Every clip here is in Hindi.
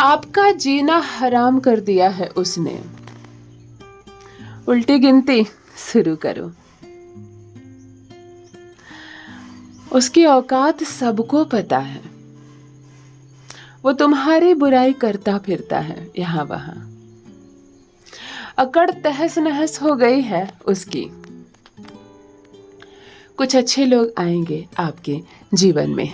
आपका जीना हराम कर दिया है उसने। उल्टी गिनती शुरू करो। उसकी औकात सबको पता है। वो तुम्हारी बुराई करता फिरता है यहाँ वहां। अकड़ तहस नहस हो गई है उसकी। कुछ अच्छे लोग आएंगे आपके जीवन में।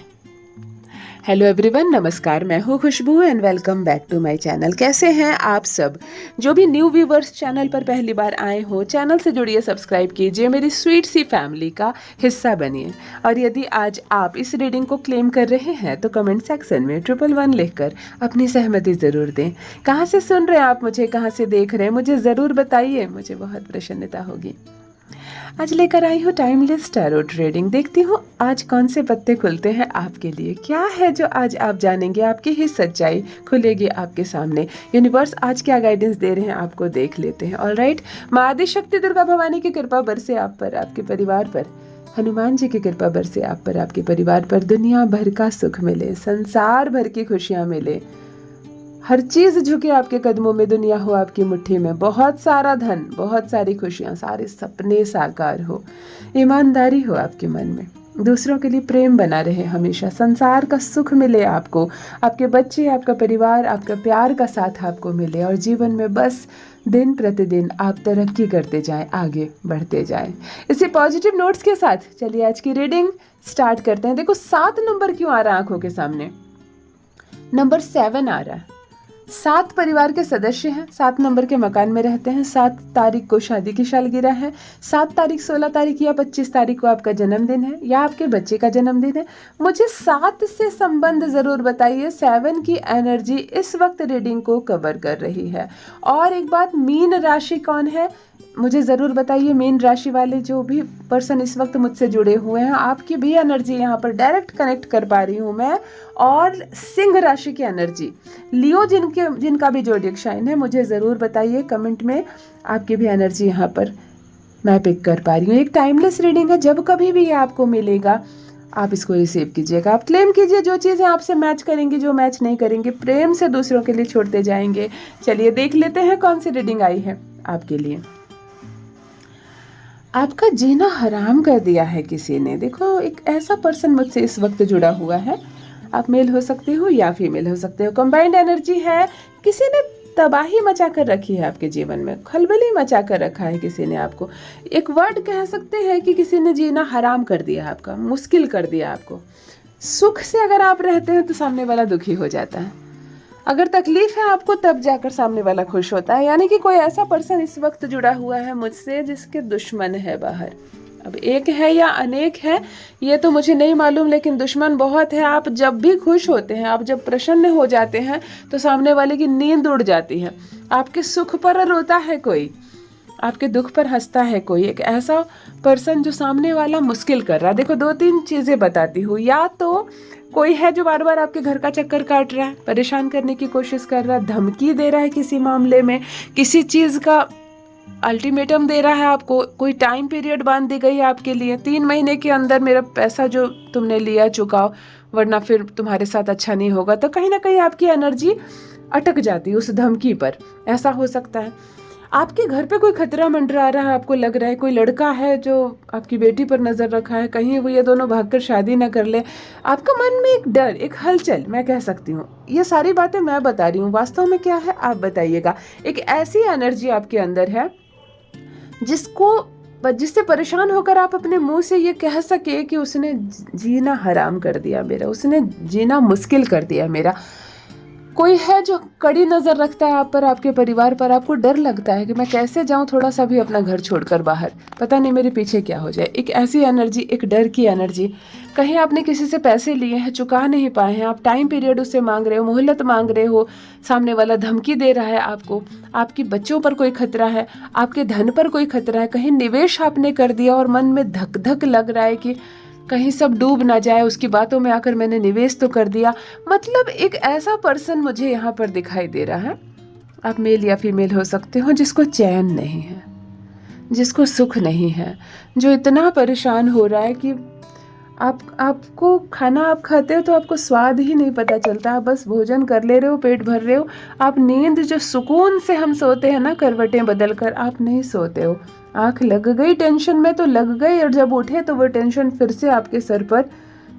हेलो एवरीवन, नमस्कार। मैं हूँ Khushboo and welcome back to my channel. कैसे हैं आप सब? जो भी न्यू व्यूवर्स चैनल पर पहली बार आए हो, चैनल से जुड़िए, सब्सक्राइब कीजिए, मेरी स्वीट सी फैमिली का हिस्सा बनिए। और यदि आज आप इस रीडिंग को क्लेम कर रहे हैं तो कमेंट सेक्शन में 111 लिखकर अपनी सहमति ज़रूर दें। कहाँ से सुन रहे हैं आप मुझे, कहाँ से देख रहे हैं, मुझे ज़रूर बताइए, मुझे बहुत प्रसन्नता होगी। आज लेकर आई हूँ टाइमलेस टैरोट रीडिंग। देखती हूँ आज कौन से पत्ते खुलते हैं आपके लिए। क्या है जो आज आप जानेंगे, आपकी ही सच्चाई खुलेगी आपके सामने। यूनिवर्स आज क्या गाइडेंस दे रहे हैं आपको देख लेते हैं। ऑलराइट, माँ आदि शक्ति दुर्गा भवानी की कृपा बरसे आप पर, आपके परिवार पर। हनुमान जी की कृपा बरसे आप पर, आपके परिवार पर। दुनिया भर का सुख मिले, संसार भर की खुशियाँ मिले, हर चीज झुके आपके कदमों में, दुनिया हो आपकी मुट्ठी में। बहुत सारा धन, बहुत सारी खुशियां, सारे सपने साकार हो, ईमानदारी हो आपके मन में, दूसरों के लिए प्रेम बना रहे हमेशा, संसार का सुख मिले आपको, आपके बच्चे, आपका परिवार, आपका प्यार का साथ आपको मिले और जीवन में बस दिन प्रतिदिन आप तरक्की करते जाएं, आगे बढ़ते जाएं। इसी पॉजिटिव नोट्स के साथ चलिए आज की रीडिंग स्टार्ट करते हैं। देखो 7 नंबर क्यों आ रहा है आंखों के सामने? नंबर 7 आ रहा है। 7 परिवार के सदस्य हैं, 7 नंबर के मकान में रहते हैं। 7 तारीख को शादी की सालगिरह है। 7 तारीख, 16 तारीख या 25 तारीख को आपका जन्मदिन है या आपके बच्चे का जन्मदिन है। मुझे 7 से संबंध जरूर बताइए। 7 की एनर्जी इस वक्त रीडिंग को कवर कर रही है। और एक बात, मीन राशि कौन है मुझे ज़रूर बताइए। मीन राशि वाले जो भी पर्सन इस वक्त मुझसे जुड़े हुए हैं, आपकी भी एनर्जी यहाँ पर डायरेक्ट कनेक्ट कर पा रही हूँ मैं। और सिंह राशि की एनर्जी, लियो जिनका भी जोडियक साइन है, मुझे ज़रूर बताइए कमेंट में। आपकी भी एनर्जी यहाँ पर मैं पिक कर पा रही हूँ। एक टाइमलेस रीडिंग है, जब कभी भी ये आपको मिलेगा आप इसको रिसीव कीजिएगा। आप क्लेम कीजिए, जो चीज़ें आपसे मैच करेंगी, जो मैच नहीं करेंगे प्रेम से दूसरों के लिए छोड़ते जाएंगे। चलिए देख लेते हैं कौन सी रीडिंग आई है आपके लिए। आपका जीना हराम कर दिया है किसी ने। देखो, एक ऐसा पर्सन मुझसे इस वक्त जुड़ा हुआ है। आप मेल हो सकते हो या फीमेल हो सकते हो। कंबाइंड एनर्जी है। किसी ने तबाही मचा कर रखी है आपके जीवन में, खलबली मचा कर रखा है किसी ने आपको। एक वर्ड कह सकते हैं कि किसी ने जीना हराम कर दिया आपका, मुश्किल कर दिया आपको। सुख से अगर आप रहते हैं तो सामने वाला दुखी हो जाता है। अगर तकलीफ है आपको तब जाकर सामने वाला खुश होता है। यानी कि कोई ऐसा पर्सन इस वक्त जुड़ा हुआ है मुझसे जिसके दुश्मन है बाहर। अब एक है या अनेक है ये तो मुझे नहीं मालूम, लेकिन दुश्मन बहुत है। आप जब भी खुश होते हैं, आप जब प्रसन्न हो जाते हैं तो सामने वाले की नींद उड़ जाती है। आपके सुख पर रोता है कोई, आपके दुख पर हंसता है कोई। एक ऐसा पर्सन जो सामने वाला मुश्किल कर रहा है। देखो 2-3 चीज़ें बताती हूँ। या तो कोई है जो बार बार आपके घर का चक्कर काट रहा है, परेशान करने की कोशिश कर रहा है, धमकी दे रहा है किसी मामले में, किसी चीज़ का अल्टीमेटम दे रहा है आपको, कोई टाइम पीरियड बांध दी गई है आपके लिए, 3 महीने के अंदर मेरा पैसा जो तुमने लिया चुकाओ वरना फिर तुम्हारे साथ अच्छा नहीं होगा। तो कहीं ना कहीं आपकी एनर्जी अटक जाती है उस धमकी पर। ऐसा हो सकता है। आपके घर पे कोई खतरा मंडरा रहा है, आपको लग रहा है कोई लड़का है जो आपकी बेटी पर नज़र रखा है, कहीं वो ये दोनों भागकर शादी ना कर ले। आपका मन में एक डर, एक हलचल मैं कह सकती हूँ। ये सारी बातें मैं बता रही हूँ, वास्तव में क्या है आप बताइएगा। एक ऐसी एनर्जी आपके अंदर है जिससे परेशान होकर आप अपने मुंह से ये कह सके कि उसने जीना हराम कर दिया मेरा, उसने जीना मुश्किल कर दिया मेरा। कोई है जो कड़ी नज़र रखता है आप पर, आपके परिवार पर। आपको डर लगता है कि मैं कैसे जाऊं थोड़ा सा भी अपना घर छोड़कर बाहर, पता नहीं मेरे पीछे क्या हो जाए। एक ऐसी एनर्जी, एक डर की एनर्जी। कहीं आपने किसी से पैसे लिए हैं, चुका नहीं पाए हैं, आप टाइम पीरियड उससे मांग रहे हो, मोहलत मांग रहे हो, सामने वाला धमकी दे रहा है आपको, आपके बच्चों पर कोई खतरा है, आपके धन पर कोई खतरा है, कहीं निवेश आपने कर दिया और मन में धक धक लग रहा है कि कहीं सब डूब ना जाए, उसकी बातों में आकर मैंने निवेश तो कर दिया। मतलब एक ऐसा पर्सन मुझे यहाँ पर दिखाई दे रहा है। आप मेल या फीमेल हो सकते हो, जिसको चैन नहीं है, जिसको सुख नहीं है, जो इतना परेशान हो रहा है कि आपको खाना आप खाते हो तो आपको स्वाद ही नहीं पता चलता, आप बस भोजन कर ले रहे हो, पेट भर रहे हो। आप नींद जो सुकून से हम सोते हैं ना करवटें बदल कर, आप नहीं सोते हो। आँख लग गई टेंशन में तो लग गई, और जब उठे तो वो टेंशन फिर से आपके सर पर।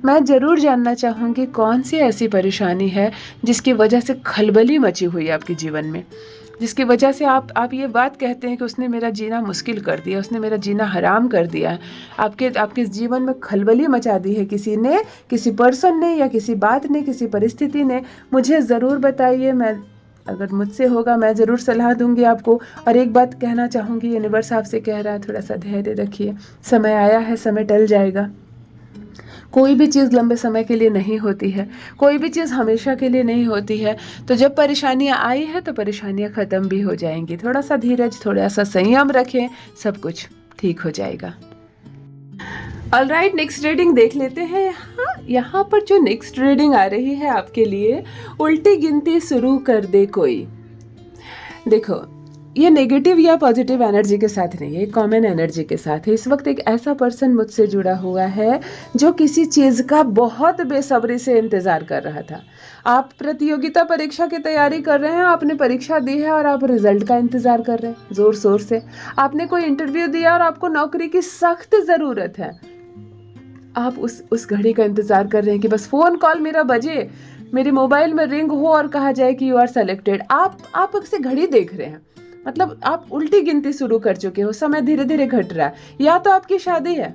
मैं ज़रूर जानना चाहूँगी कौन सी ऐसी परेशानी है जिसकी वजह से खलबली मची हुई है आपके जीवन में, जिसकी वजह से आप ये बात कहते हैं कि उसने मेरा जीना मुश्किल कर दिया, उसने मेरा जीना हराम कर दिया है। आपके जीवन में खलबली मचा दी है किसी ने, किसी पर्सन ने, या किसी बात ने, किसी परिस्थिति ने। मुझे ज़रूर बताइए, मैं अगर मुझसे होगा मैं ज़रूर सलाह दूंगी आपको। और एक बात कहना चाहूँगी, यूनिवर्स आपसे कह रहा है थोड़ा सा धैर्य रखिए, समय आया है, समय टल जाएगा। कोई भी चीज़ लंबे समय के लिए नहीं होती है, कोई भी चीज़ हमेशा के लिए नहीं होती है। तो जब परेशानियाँ आई हैं तो परेशानियाँ ख़त्म भी हो जाएंगी। थोड़ा सा धीरज, थोड़ा सा संयम रखें, सब कुछ ठीक हो जाएगा। ऑलराइट, नेक्स्ट रीडिंग देख लेते हैं। यहाँ पर जो नेक्स्ट रीडिंग आ रही है आपके लिए, उल्टी गिनती शुरू कर दे कोई। देखो, ये नेगेटिव या पॉजिटिव एनर्जी के साथ नहीं है, कॉमन एनर्जी के साथ है। इस वक्त एक ऐसा पर्सन मुझसे जुड़ा हुआ है जो किसी चीज़ का बहुत बेसब्री से इंतज़ार कर रहा था। आप प्रतियोगिता परीक्षा की तैयारी कर रहे हैं, आपने परीक्षा दी है और आप रिजल्ट का इंतज़ार कर रहे हैं ज़ोर शोर से। आपने कोई इंटरव्यू दिया और आपको नौकरी की सख्त ज़रूरत है। आप उस घड़ी का इंतज़ार कर रहे हैं कि बस फ़ोन कॉल मेरा बजे, मेरे मोबाइल में रिंग हो और कहा जाए कि यू आर सेलेक्टेड। आप से घड़ी देख रहे हैं, मतलब आप उल्टी गिनती शुरू कर चुके हो। समय धीरे धीरे घट रहा है। या तो आपकी शादी है,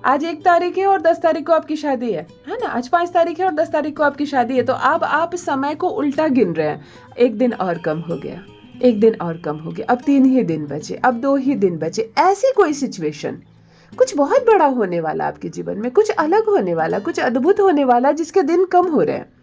आज 1 तारीख है और 10 तारीख को आपकी शादी है ना? आज 5 तारीख है और 10 तारीख को आपकी शादी है। तो अब आप समय को उल्टा गिन रहे हैं। 1 दिन और कम हो गया, 1 दिन और कम हो गया, अब 3 ही दिन बचे, अब 2 ही दिन बचे। ऐसी कोई सिचुएशन, कुछ बहुत बड़ा होने वाला आपके जीवन में, कुछ अलग होने वाला, कुछ अद्भुत होने वाला, जिसके दिन कम हो रहे हैं।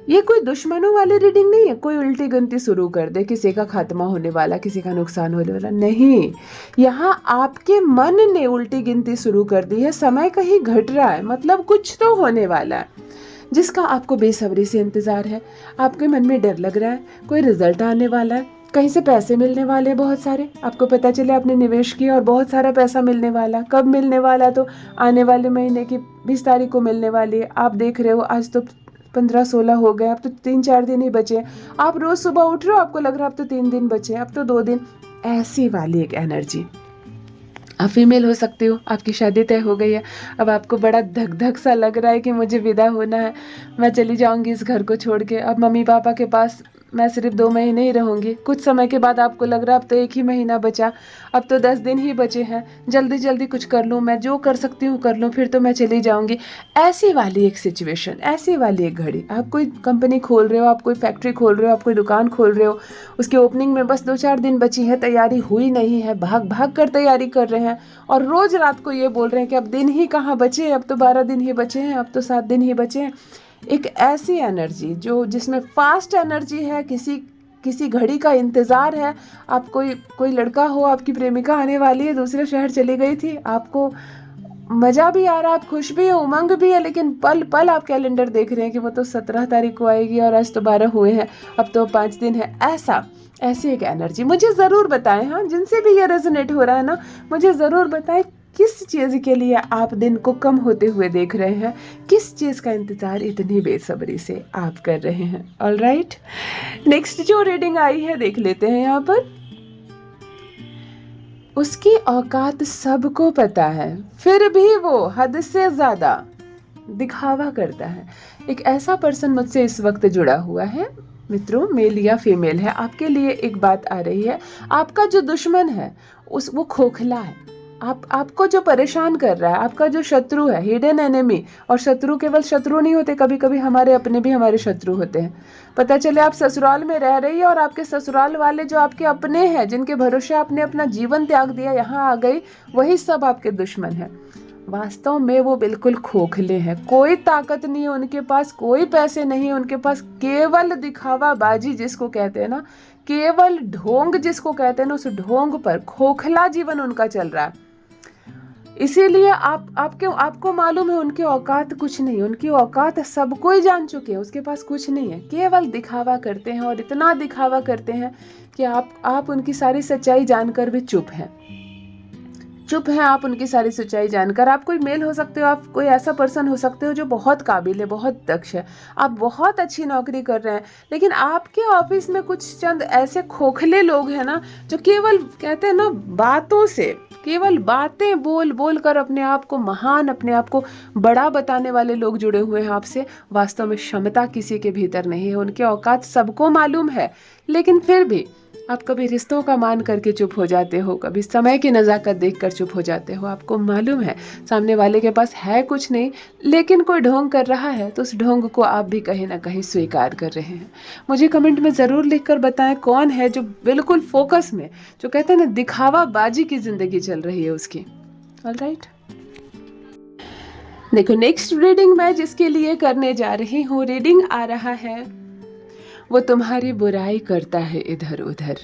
ये कोई दुश्मनों वाली रीडिंग नहीं है, कोई उल्टी गिनती शुरू कर दे, किसी का खात्मा होने वाला, किसी का नुकसान होने वाला नहीं। यहाँ आपके मन ने उल्टी गिनती शुरू कर दी है। समय कहीं घट रहा है, मतलब कुछ तो होने वाला है जिसका आपको बेसब्री से इंतजार है। आपके मन में डर लग रहा है, कोई रिजल्ट आने वाला है, कहीं से पैसे मिलने वाले हैं बहुत सारे। आपको पता चले आपने निवेश किया और बहुत सारा पैसा मिलने वाला। कब मिलने वाला? तो आने वाले महीने की 20 तारीख को मिलने वाली है। आप देख रहे हो आज तो 15-16 हो गए, अब तो 3-4 दिन ही बचे। आप रोज सुबह उठ रहे हो, आपको लग रहा है अब तो 3 दिन बचे, अब तो 2 दिन। ऐसी वाली एक एनर्जी। आप फीमेल हो सकते हो, आपकी शादी तय हो गई है, अब आपको बड़ा धक धक सा लग रहा है कि मुझे विदा होना है, मैं चली जाऊंगी इस घर को छोड़ के। अब मम्मी पापा के पास मैं सिर्फ 2 महीने ही रहूंगी। कुछ समय के बाद आपको लग रहा है अब तो 1 ही महीना बचा, अब तो 10 दिन ही बचे हैं, जल्दी जल्दी कुछ कर लूँ, मैं जो कर सकती हूँ कर लूँ, फिर तो मैं चली जाऊंगी। ऐसी वाली एक सिचुएशन, ऐसी वाली एक घड़ी। आप कोई कंपनी खोल रहे हो, आप कोई फैक्ट्री खोल रहे हो, आप कोई दुकान खोल रहे हो, उसकी ओपनिंग में बस 2-4 दिन बची है, तैयारी हुई नहीं है, भाग भाग कर तैयारी कर रहे हैं और रोज रात को ये बोल रहे हैं कि अब दिन ही कहाँ बचे, अब तो 12 दिन ही बचे हैं, अब तो 7 दिन ही बचे हैं। एक ऐसी एनर्जी जो जिसमें फास्ट एनर्जी है, किसी घड़ी का इंतज़ार है। आप कोई लड़का हो, आपकी प्रेमिका आने वाली है, दूसरे शहर चली गई थी, आपको मज़ा भी आ रहा है, आप खुश भी है, उमंग भी है, लेकिन पल पल आप कैलेंडर देख रहे हैं कि वो तो 17 तारीख को आएगी और आज तो 12 हुए हैं, अब तो 5 दिन है। ऐसी एक एनर्जी। मुझे ज़रूर बताएं, हाँ, जिनसे भी ये रेजोनेट हो रहा है ना, मुझे ज़रूर बताएं किस चीज़ के लिए आप दिन को कम होते हुए देख रहे हैं, किस चीज़ का इंतज़ार इतनी बेसब्री से आप कर रहे हैं। ऑलराइट, नेक्स्ट जो रीडिंग आई है देख लेते हैं। यहाँ पर उसकी औकात सबको पता है, फिर भी वो हद से ज़्यादा दिखावा करता है। एक ऐसा पर्सन मुझसे इस वक्त जुड़ा हुआ है मित्रों, मेल या फीमेल है। आपके लिए एक बात आ रही है, आपका जो दुश्मन है वो खोखला है। आपको जो परेशान कर रहा है, आपका जो शत्रु है, हिडन एनिमी। और शत्रु केवल शत्रु नहीं होते, कभी कभी हमारे अपने भी हमारे शत्रु होते हैं। पता चले आप ससुराल में रह रही है और आपके ससुराल वाले जो आपके अपने हैं, जिनके भरोसे आपने अपना जीवन त्याग दिया, यहाँ आ गई, वही सब आपके दुश्मन है। वास्तव में वो बिल्कुल खोखले हैं, कोई ताकत नहीं है उनके पास, कोई पैसे नहीं है उनके पास, केवल दिखावा बाजी जिसको कहते हैं ना, केवल ढोंग जिसको कहते हैं ना, उस ढोंग पर खोखला जीवन उनका चल रहा है। इसीलिए आपको मालूम है उनकी औकात कुछ नहीं, उनकी औकात सब कोई जान चुके हैं, उसके पास कुछ नहीं है, केवल दिखावा करते हैं। और इतना दिखावा करते हैं कि आप उनकी सारी सच्चाई जानकर भी चुप हैं, चुप हैं आप उनकी सारी सच्चाई जानकर। आप कोई मेल हो सकते हो, आप कोई ऐसा पर्सन हो सकते हो जो बहुत काबिल है, बहुत दक्ष है, आप बहुत अच्छी नौकरी कर रहे हैं, लेकिन आपके ऑफिस में कुछ चंद ऐसे खोखले लोग हैं ना, जो केवल कहते हैं ना बातों से, केवल बातें बोल बोल कर अपने आप को महान, अपने आप को बड़ा बताने वाले लोग जुड़े हुए हैं आपसे। वास्तव में क्षमता किसी के भीतर नहीं है, उनके औकात सबको मालूम है, लेकिन फिर भी आप कभी रिश्तों का मान करके चुप हो जाते हो, कभी समय की नज़ाकत देखकर चुप हो जाते हो। आपको मालूम है सामने वाले के पास है कुछ नहीं, लेकिन कोई ढोंग कर रहा है, तो उस ढोंग को आप भी कहीं ना कहीं स्वीकार कर रहे हैं। मुझे कमेंट में ज़रूर लिखकर बताएं कौन है जो बिल्कुल फोकस में, जो कहते हैं ना दिखावा बाजी की ज़िंदगी चल रही है उसकी। ऑलराइट, देखो नेक्स्ट रीडिंग मैं जिसके लिए करने जा रही हूँ, रीडिंग आ रहा है वो तुम्हारी बुराई करता है इधर उधर।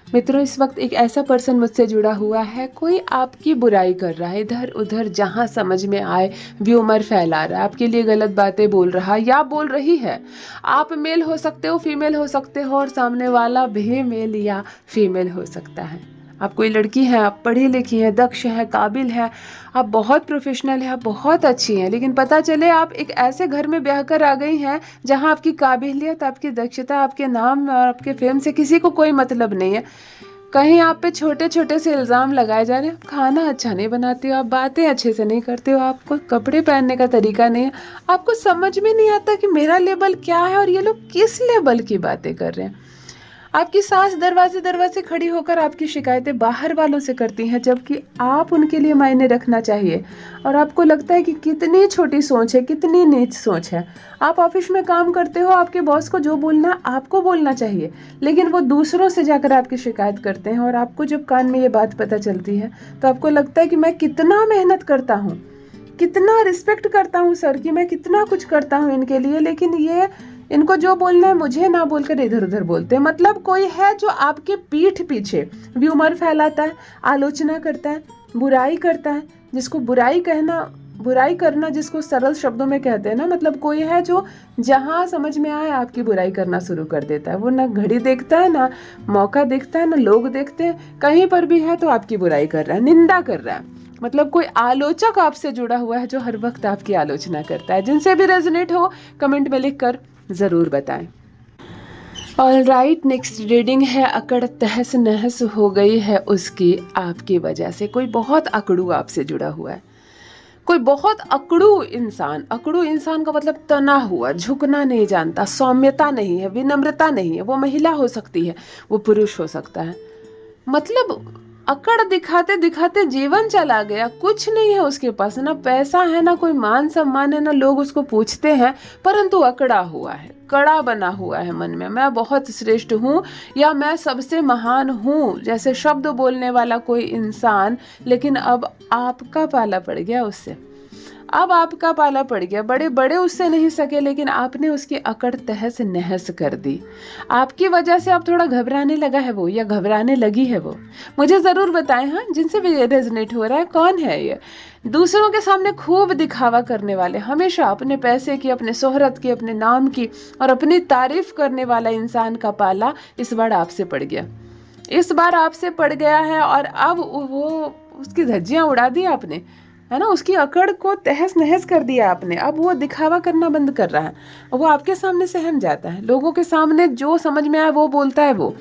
मित्रों, इस वक्त एक ऐसा पर्सन मुझसे जुड़ा हुआ है, कोई आपकी बुराई कर रहा है इधर उधर, जहां समझ में आए व्यूमर फैला रहा है, आपके लिए गलत बातें बोल रहा है या बोल रही है। आप मेल हो सकते हो, फीमेल हो सकते हो, और सामने वाला भी मेल या फीमेल हो सकता है। आप कोई लड़की हैं, आप पढ़ी लिखी हैं, दक्ष हैं, काबिल हैं, आप बहुत प्रोफेशनल हैं, आप बहुत अच्छी हैं, लेकिन पता चले आप एक ऐसे घर में ब्याह कर आ गई हैं जहां आपकी काबिलियत, आपकी दक्षता, आपके नाम और आपके फेम से किसी को कोई मतलब नहीं है। कहीं आप पे छोटे छोटे से इल्ज़ाम लगाए जा रहे हैं, खाना अच्छा नहीं बनाते हो, आप बातें अच्छे से नहीं करते हो, आपको कपड़े पहनने का तरीका नहीं है, आपको समझ में नहीं आता कि मेरा लेवल क्या है और ये लोग किस लेवल की बातें कर रहे हैं। आपकी सास दरवाजे दरवाजे खड़ी होकर आपकी शिकायतें बाहर वालों से करती हैं, जबकि आप उनके लिए मायने रखना चाहिए, और आपको लगता है कि कितनी छोटी सोच है, कितनी नीच सोच है। आप ऑफिस में काम करते हो, आपके बॉस को जो बोलना आपको बोलना चाहिए, लेकिन वो दूसरों से जाकर आपकी शिकायत करते हैं, और आपको जब कान में ये बात पता चलती है तो आपको लगता है कि मैं कितना मेहनत करता हूँ, कितना रिस्पेक्ट करता हूँ सर की, मैं कितना कुछ करता हूँ इनके लिए, लेकिन ये इनको जो बोलना है मुझे ना बोलकर इधर उधर बोलते हैं। मतलब कोई है जो आपके पीठ पीछे व्यूमर फैलाता है, आलोचना करता है, बुराई करता है, जिसको बुराई करना जिसको सरल शब्दों में कहते हैं ना, मतलब कोई है जो जहां समझ में आए आपकी बुराई करना शुरू कर देता है। वो ना घड़ी देखता है, ना मौका देखता है, ना लोग देखते हैं, कहीं पर भी है तो आपकी बुराई कर रहा है, निंदा कर रहा है। मतलब कोई आलोचक आपसे जुड़ा हुआ है जो हर वक्त आपकी आलोचना करता है। जिनसे भी रेजोनेट हो कमेंट में लिखकर ज़रूर बताएं। ऑलराइट, नेक्स्ट रीडिंग है अकड़ तहस नहस हो गई है उसकी आपकी वजह से। कोई बहुत अकड़ू आपसे जुड़ा हुआ है, कोई बहुत अकड़ू इंसान का मतलब तना हुआ, झुकना नहीं जानता, सौम्यता नहीं है, विनम्रता नहीं है। वो महिला हो सकती है, वो पुरुष हो सकता है। मतलब अकड़ दिखाते दिखाते जीवन चला गया, कुछ नहीं है उसके पास, ना पैसा है, ना कोई मान सम्मान है, ना लोग उसको पूछते हैं, परंतु अकड़ा हुआ है, कड़ा बना हुआ है मन में, मैं बहुत श्रेष्ठ हूँ या मैं सबसे महान हूँ जैसे शब्द बोलने वाला कोई इंसान। लेकिन अब आपका पाला पड़ गया उससे, अब आपका पाला पड़ गया। बड़े बड़े उससे नहीं सके, लेकिन आपने उसकी अकड़ तहस नहस कर दी। आपकी वजह से अब थोड़ा घबराने लगा है वो, या घबराने लगी है वो। मुझे ज़रूर बताएं, हाँ, जिनसे भी रेजोनेट हो रहा है, कौन है ये? दूसरों के सामने खूब दिखावा करने वाले, हमेशा अपने पैसे की, अपने शोहरत की, अपने नाम की और अपनी तारीफ करने वाला इंसान का पाला इस बार आपसे पड़ गया, इस बार आपसे पड़ गया है। और अब वो उसकी धज्जियां उड़ा दी आपने, है ना, उसकी अकड़ को तहस नहस कर दिया आपने। अब वो दिखावा करना बंद कर रहा है, वो आपके सामने सहम जाता है, लोगों के सामने जो समझ में आए वो बोलता है, वो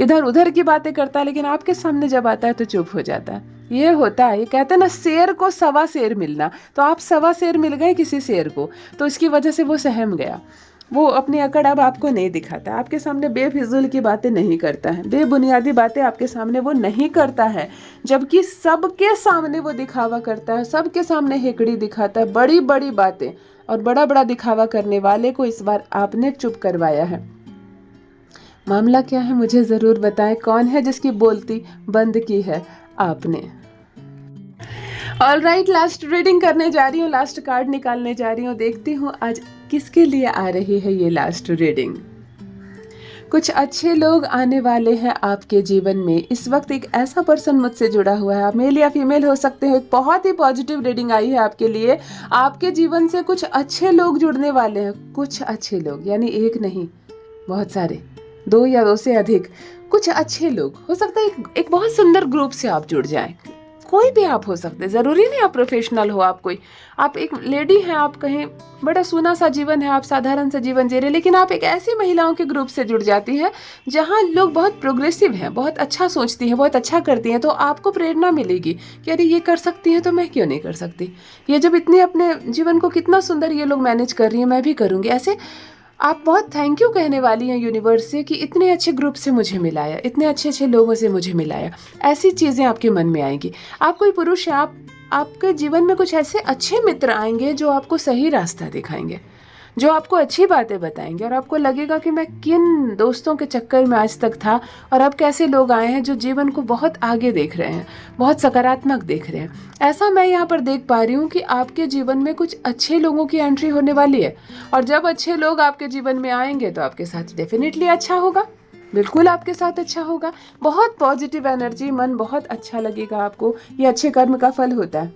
इधर उधर की बातें करता है, लेकिन आपके सामने जब आता है तो चुप हो जाता है। ये होता है, ये कहते हैं ना शेर को सवा शेर मिलना, तो आप सवा शेर मिल गए किसी शेर को, तो इसकी वजह से वो सहम गया। वो अपनी अकड़ अब आपको नहीं दिखाता, आपके सामने बेफिजूल की बातें नहीं करता है, बेबुनियादी बातें आपके सामने वो नहीं करता है, जबकि सबके सामने वो दिखावा करता है, सबके सामने हेकड़ी दिखाता है, बड़ी बड़ी बातें और बड़ा बड़ा दिखावा करने वाले को इस बार आपने चुप करवाया है। मामला क्या है मुझे ज़रूर बताएं, कौन है जिसकी बोलती बंद की है आपने? ऑलराइट, लास्ट रीडिंग करने जा रही हूँ, लास्ट कार्ड निकालने जा रही हूँ, देखती हूँ आज किसके लिए आ रही है ये लास्ट रीडिंग। कुछ अच्छे लोग आने वाले हैं आपके जीवन में। इस वक्त एक ऐसा पर्सन मुझसे जुड़ा हुआ है, आप मेल या फीमेल हो सकते हो। एक बहुत ही पॉजिटिव रीडिंग आई है आपके लिए। आपके जीवन से कुछ अच्छे लोग जुड़ने वाले हैं, कुछ अच्छे लोग, यानी एक नहीं, बहुत सारे, दो या दो से अधिक कुछ अच्छे लोग। हो सकता है एक बहुत सुंदर ग्रुप से आप जुड़ जाएं, कोई भी आप हो सकते हैं, ज़रूरी नहीं आप प्रोफेशनल हो, आप एक लेडी हैं, आप कहीं बड़ा सूना सा जीवन है, आप साधारण सा जीवन जी रहे हैं, लेकिन आप एक ऐसी महिलाओं के ग्रुप से जुड़ जाती हैं जहां लोग बहुत प्रोग्रेसिव हैं, बहुत अच्छा सोचती हैं, बहुत अच्छा करती हैं, तो आपको प्रेरणा मिलेगी कि अरे ये कर सकती हैं तो मैं क्यों नहीं कर सकती, ये जब इतने अपने जीवन को कितना सुंदर ये लोग मैनेज कर रही हैं, मैं भी करूँगी। ऐसे आप बहुत थैंक यू कहने वाली हैं यूनिवर्स से कि इतने अच्छे ग्रुप से मुझे मिलाया, इतने अच्छे अच्छे लोगों से मुझे मिलाया। ऐसी चीज़ें आपके मन में आएंगी। आप कोई पुरुष है, आपके जीवन में कुछ ऐसे अच्छे मित्र आएंगे जो आपको सही रास्ता दिखाएंगे, जो आपको अच्छी बातें बताएंगे, और आपको लगेगा कि मैं किन दोस्तों के चक्कर में आज तक था, और अब कैसे लोग आए हैं जो जीवन को बहुत आगे देख रहे हैं, बहुत सकारात्मक देख रहे हैं। ऐसा मैं यहाँ पर देख पा रही हूँ कि आपके जीवन में कुछ अच्छे लोगों की एंट्री होने वाली है, और जब अच्छे लोग आपके जीवन में आएंगे तो आपके साथ डेफिनेटली अच्छा होगा, बिल्कुल आपके साथ अच्छा होगा। बहुत पॉजिटिव एनर्जी, मन बहुत अच्छा लगेगा आपको। ये अच्छे कर्म का फल होता है,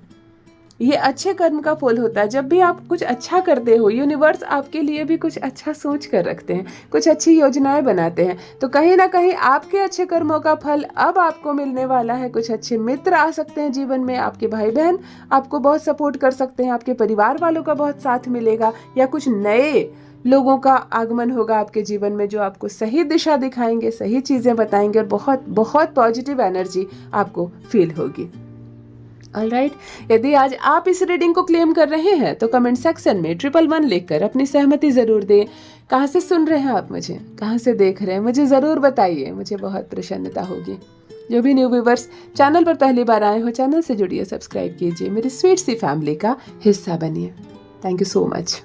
ये अच्छे कर्म का फल होता है। जब भी आप कुछ अच्छा करते हो, यूनिवर्स आपके लिए भी कुछ अच्छा सोच कर रखते हैं, कुछ अच्छी योजनाएं बनाते हैं, तो कहीं ना कहीं आपके अच्छे कर्मों का फल अब आपको मिलने वाला है। कुछ अच्छे मित्र आ सकते हैं जीवन में, आपके भाई बहन आपको बहुत सपोर्ट कर सकते हैं, आपके परिवार वालों का बहुत साथ मिलेगा, या कुछ नए लोगों का आगमन होगा आपके जीवन में जो आपको सही दिशा दिखाएंगे, सही चीज़ें बताएंगे, और बहुत बहुत पॉजिटिव एनर्जी आपको फील होगी। ऑलराइट, यदि आज आप इस रीडिंग को क्लेम कर रहे हैं तो कमेंट सेक्शन में 111 लिखकर अपनी सहमति ज़रूर दें। कहाँ से सुन रहे हैं आप मुझे, कहाँ से देख रहे हैं, मुझे ज़रूर बताइए, मुझे बहुत प्रसन्नता होगी। जो भी न्यू व्यूवर्स चैनल पर पहली बार आए हो, चैनल से जुड़िए, सब्सक्राइब कीजिए, मेरी स्वीट सी फैमिली का हिस्सा बनिए। Thank you so much.